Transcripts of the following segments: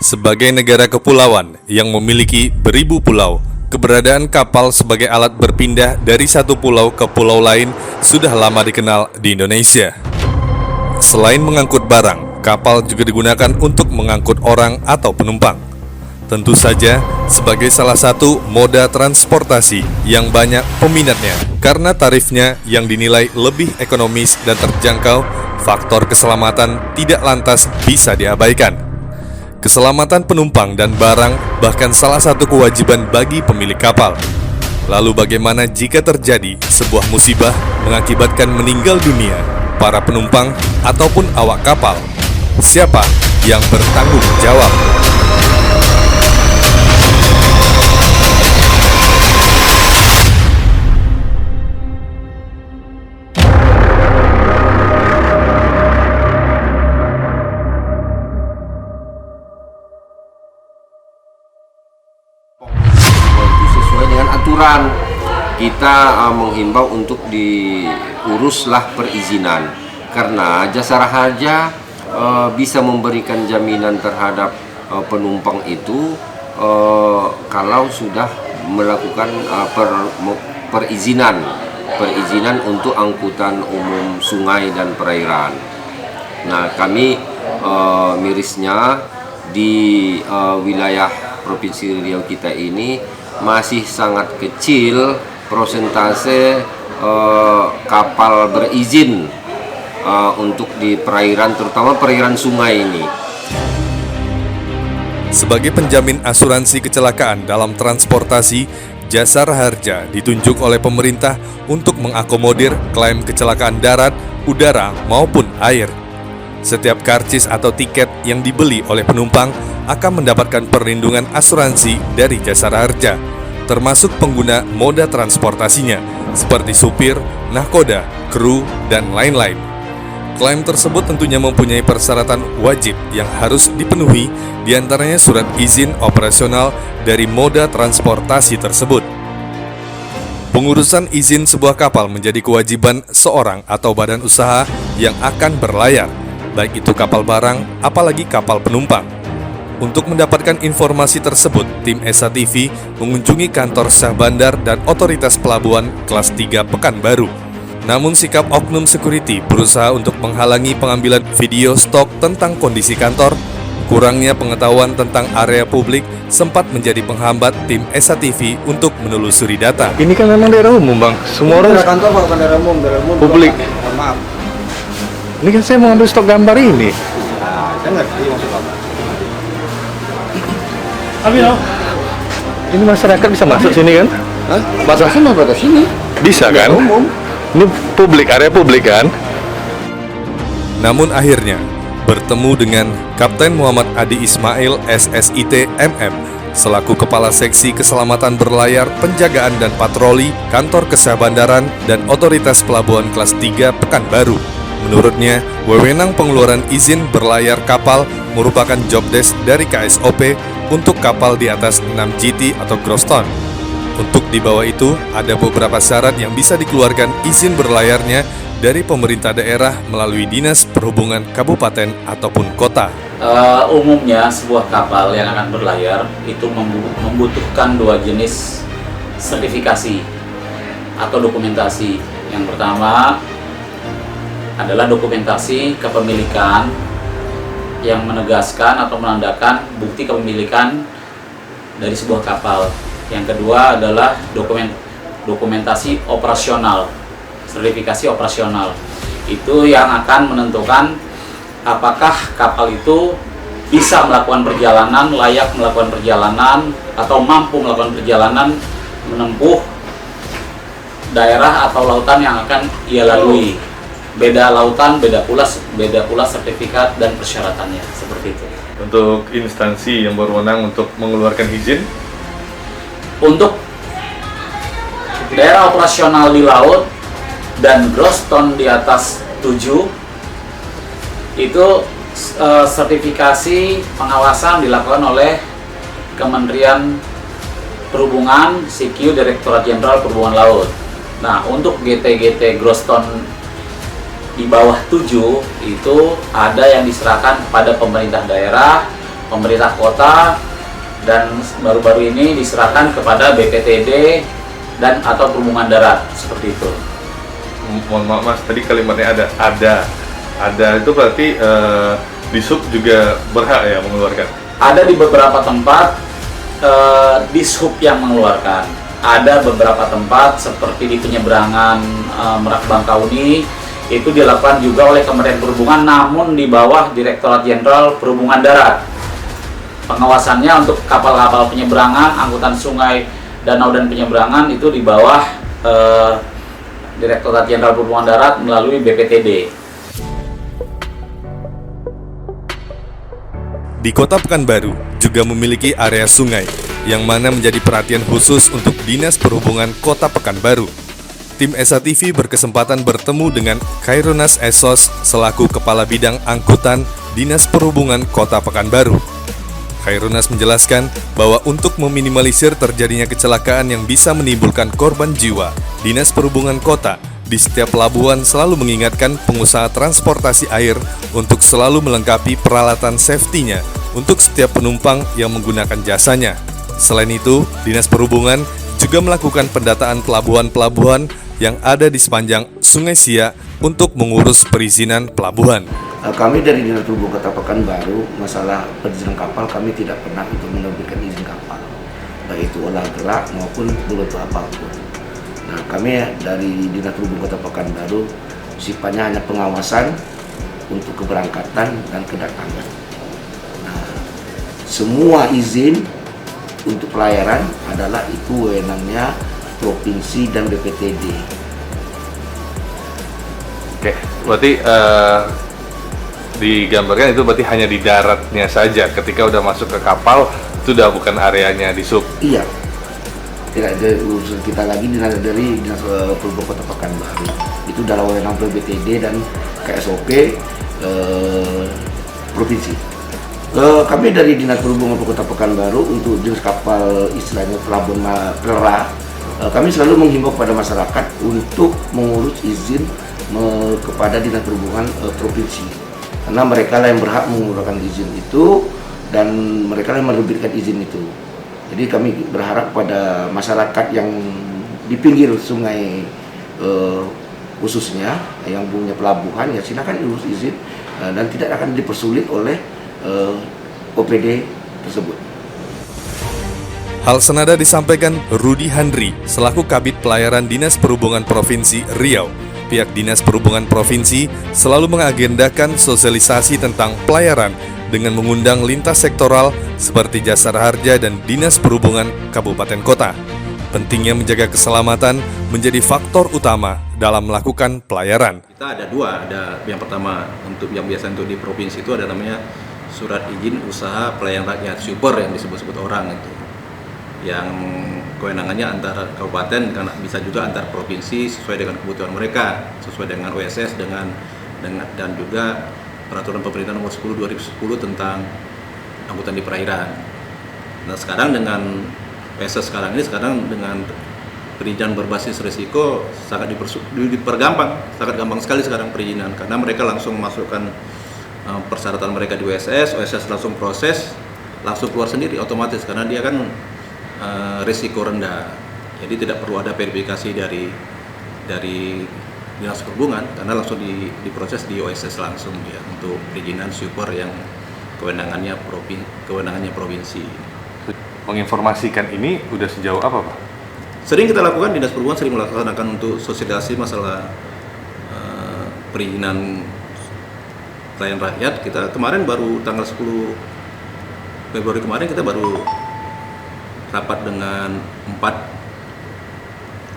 Sebagai negara kepulauan yang memiliki beribu pulau, keberadaan kapal sebagai alat berpindah dari satu pulau ke pulau lain sudah lama dikenal di Indonesia. Selain mengangkut barang, kapal juga digunakan untuk mengangkut orang atau penumpang. Tentu saja sebagai salah satu moda transportasi yang banyak peminatnya karena tarifnya yang dinilai lebih ekonomis dan terjangkau, faktor keselamatan tidak lantas bisa diabaikan. Keselamatan penumpang dan barang bahkan salah satu kewajiban bagi pemilik kapal. Lalu bagaimana jika terjadi sebuah musibah mengakibatkan meninggal dunia para penumpang ataupun awak kapal? Siapa yang bertanggung jawab? Sesuai dengan aturan kita menghimbau untuk diuruslah perizinan, karena jasara harja bisa memberikan jaminan terhadap penumpang itu kalau sudah melakukan perizinan untuk angkutan umum sungai dan perairan. Nah, kami mirisnya di wilayah Provinsi Riau kita ini masih sangat kecil persentase kapal berizin untuk di perairan, terutama perairan sungai ini. Sebagai penjamin asuransi kecelakaan dalam transportasi, Jasara Harja ditunjuk oleh pemerintah untuk mengakomodir klaim kecelakaan darat, udara, maupun air. Setiap karcis atau tiket yang dibeli oleh penumpang akan mendapatkan perlindungan asuransi dari Jasara Harja, termasuk pengguna moda transportasinya, seperti supir, nahkoda, kru, dan lain-lain. Klaim tersebut tentunya mempunyai persyaratan wajib yang harus dipenuhi, diantaranya surat izin operasional dari moda transportasi tersebut. Pengurusan izin sebuah kapal menjadi kewajiban seorang atau badan usaha yang akan berlayar, baik itu kapal barang, apalagi kapal penumpang. Untuk mendapatkan informasi tersebut, tim Esa TV mengunjungi kantor Syah Bandar dan Otoritas Pelabuhan kelas 3 Pekanbaru. Namun sikap oknum security berusaha untuk menghalangi pengambilan video stok tentang kondisi kantor. Kurangnya pengetahuan tentang area publik sempat menjadi penghambat tim Esa TV untuk menelusuri data. Ini kan memang daerah umum, Bang. Semua orang Kantor bukan daerah umum publik. Mohon maaf. Ini kan saya mau ambil stok gambar ini. Nah, saya ngerti maksud Bapak. Ini masyarakat bisa masuk sini kan? Hah? Batasnya mah batas sini. Bisa kan? Daerah umum. Ini publik, area publik kan? Namun akhirnya bertemu dengan Kapten Muhammad Adi Ismail SSIT MM selaku Kepala Seksi Keselamatan Berlayar, Penjagaan dan Patroli Kantor Kesyah Bandaran dan Otoritas Pelabuhan kelas 3 Pekanbaru. Menurutnya, wewenang pengeluaran izin berlayar kapal merupakan job desk dari KSOP untuk kapal di atas 6 GT atau gross ton. Untuk di bawah itu, ada beberapa syarat yang bisa dikeluarkan izin berlayarnya dari pemerintah daerah melalui Dinas Perhubungan Kabupaten ataupun kota. Umumnya sebuah kapal yang akan berlayar itu membutuhkan dua jenis sertifikasi atau dokumentasi. Yang pertama adalah dokumentasi kepemilikan yang menegaskan atau menandakan bukti kepemilikan dari sebuah kapal. Yang kedua adalah dokumentasi operasional, sertifikasi operasional. Itu yang akan menentukan apakah kapal itu bisa melakukan perjalanan, layak melakukan perjalanan, atau mampu melakukan perjalanan menempuh daerah atau lautan yang akan ia lalui. Beda lautan, beda pula sertifikat dan persyaratannya, seperti itu. Untuk instansi yang berwenang untuk mengeluarkan izin, untuk daerah operasional di laut dan gross ton di atas 7 itu sertifikasi pengawasan dilakukan oleh Kementerian Perhubungan, CQ Direktorat Jenderal Perhubungan Laut. Nah, untuk GT gross ton di bawah 7 itu ada yang diserahkan kepada pemerintah daerah pemerintah kota, dan baru-baru ini diserahkan kepada BPTD dan atau perhubungan darat, seperti itu. Mohon maaf Mas, tadi kalimatnya ada itu berarti Dishub juga berhak ya mengeluarkan? Ada di beberapa tempat Dishub yang mengeluarkan. Ada beberapa tempat seperti di penyeberangan Merak Bangkauni itu dilakukan juga oleh Kementerian Perhubungan, namun di bawah Direktorat Jenderal Perhubungan Darat. Pengawasannya untuk kapal-kapal penyeberangan, angkutan sungai, danau dan penyeberangan itu di bawah Direktorat Jenderal Perhubungan Darat melalui BPTD. Di Kota Pekanbaru juga memiliki area sungai yang mana menjadi perhatian khusus untuk Dinas Perhubungan Kota Pekanbaru. Tim Esa TV berkesempatan bertemu dengan Khairunas Esos selaku Kepala Bidang Angkutan Dinas Perhubungan Kota Pekanbaru. Khairunas menjelaskan bahwa untuk meminimalisir terjadinya kecelakaan yang bisa menimbulkan korban jiwa, Dinas Perhubungan Kota di setiap pelabuhan selalu mengingatkan pengusaha transportasi air untuk selalu melengkapi peralatan safety-nya untuk setiap penumpang yang menggunakan jasanya. Selain itu, Dinas Perhubungan juga melakukan pendataan pelabuhan-pelabuhan yang ada di sepanjang Sungai Siak untuk mengurus perizinan pelabuhan. Kami dari Dinas Perhubungan Kota Pekanbaru, masalah perizinan kapal kami tidak pernah untuk menerbitkan izin kapal, baik itu olah gerak maupun berbentuk apapun. Nah, kami dari Dinas Perhubungan Kota Pekanbaru sifatnya hanya pengawasan untuk keberangkatan dan kedatangan. Nah, semua izin untuk pelayaran adalah itu wewenangnya provinsi dan BPTD. Oke, berarti digambarkan itu berarti hanya di daratnya saja. Ketika udah masuk ke kapal, itu udah bukan areanya Dishub. Iya, tidak ada urusan kita lagi dari Dinas Perhubungan Kota Pekanbaru. Itu dalam wewenang BPTD dan KSOP provinsi. Kami dari Dinas Perhubungan Kota Pekanbaru untuk jenis kapal istilahnya pelabuhan PELRA, kami selalu menghimbau kepada masyarakat untuk mengurus izin kepada Dinas Perhubungan provinsi, karena mereka lah yang berhak menggunakan izin itu dan mereka lah yang menerbitkan izin itu. Jadi kami berharap pada masyarakat yang di pinggir sungai khususnya yang punya pelabuhan, ya silakan urus izin dan tidak akan dipersulit oleh OPD tersebut. Hal senada disampaikan Rudi Handri selaku Kabid Pelayaran Dinas Perhubungan Provinsi Riau. Pihak Dinas Perhubungan Provinsi selalu mengagendakan sosialisasi tentang pelayaran dengan mengundang lintas sektoral seperti Jasara Harja dan Dinas Perhubungan Kabupaten Kota. Pentingnya menjaga keselamatan menjadi faktor utama dalam melakukan pelayaran. Kita ada dua, ada yang pertama untuk yang biasa untuk di provinsi itu ada namanya surat izin usaha pelayanan rakyat super yang disebut-sebut orang itu, yang kewenangannya antara kabupaten bisa juga antar provinsi sesuai dengan kebutuhan mereka, sesuai dengan OSS dengan dan juga peraturan pemerintah nomor 10 2010 tentang angkutan di perairan. Nah, sekarang dengan OSS sekarang dengan perizinan berbasis risiko sangat dipergampang, sangat gampang sekali sekarang perizinan karena mereka langsung masukkan persyaratan mereka di OSS langsung proses, langsung keluar sendiri otomatis karena dia kan risiko rendah. Jadi tidak perlu ada verifikasi dari Dinas Perhubungan karena langsung diproses di OSS langsung ya untuk perizinan super yang kewenangannya provinsi. Menginformasikan ini udah sejauh apa, Pak? Sering kita lakukan, Dinas Perhubungan sering melaksanakan untuk sosialisasi masalah perizinan pelayanan rakyat. Kita kemarin baru tanggal 10 Februari kemarin kita baru rapat dengan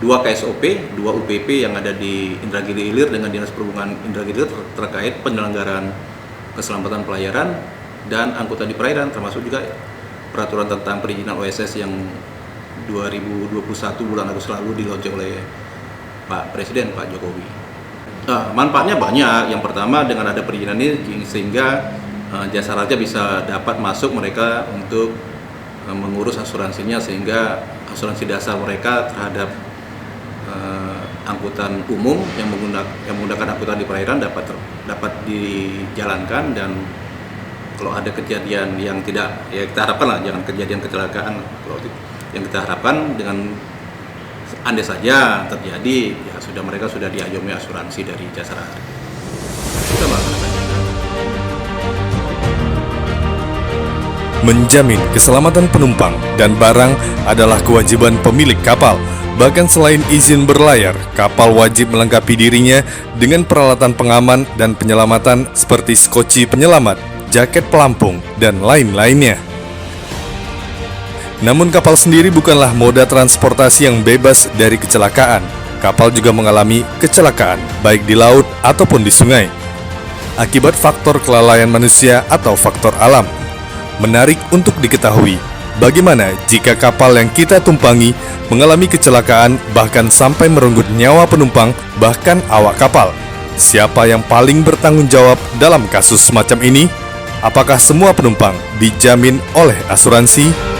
2 KSOP, 2 UPP yang ada di Indragiri Hilir dengan Dinas Perhubungan Indragiri Hilir terkait penyelenggaraan keselamatan pelayaran dan angkutan di perairan, termasuk juga peraturan tentang perizinan OSS yang 2021 bulan Agustus lalu diluncurkan oleh Pak Presiden, Pak Jokowi. Nah, manfaatnya banyak. Yang pertama dengan ada perizinan ini sehingga Jasara Harja bisa dapat masuk mereka untuk mengurus asuransinya sehingga asuransi dasar mereka terhadap angkutan umum yang menggunakan angkutan di perairan dapat dijalankan dan kalau ada kejadian yang tidak, ya kita harapkan lah jangan kejadian kecelakaan. Kalau yang kita harapkan dengan andai saja terjadi, ya mereka sudah diayomi asuransi dari Jasara Harja. Sudah melaksanakan. Menjamin keselamatan penumpang dan barang adalah kewajiban pemilik kapal. Bahkan selain izin berlayar, kapal wajib melengkapi dirinya dengan peralatan pengaman dan penyelamatan seperti skoci penyelamat, jaket pelampung, dan lain-lainnya. Namun kapal sendiri bukanlah moda transportasi yang bebas dari kecelakaan. Kapal juga mengalami kecelakaan, baik di laut ataupun di sungai, akibat faktor kelalaian manusia atau faktor alam. Menarik untuk diketahui, bagaimana jika kapal yang kita tumpangi mengalami kecelakaan bahkan sampai merenggut nyawa penumpang bahkan awak kapal. Siapa yang paling bertanggung jawab dalam kasus semacam ini? Apakah semua penumpang dijamin oleh asuransi?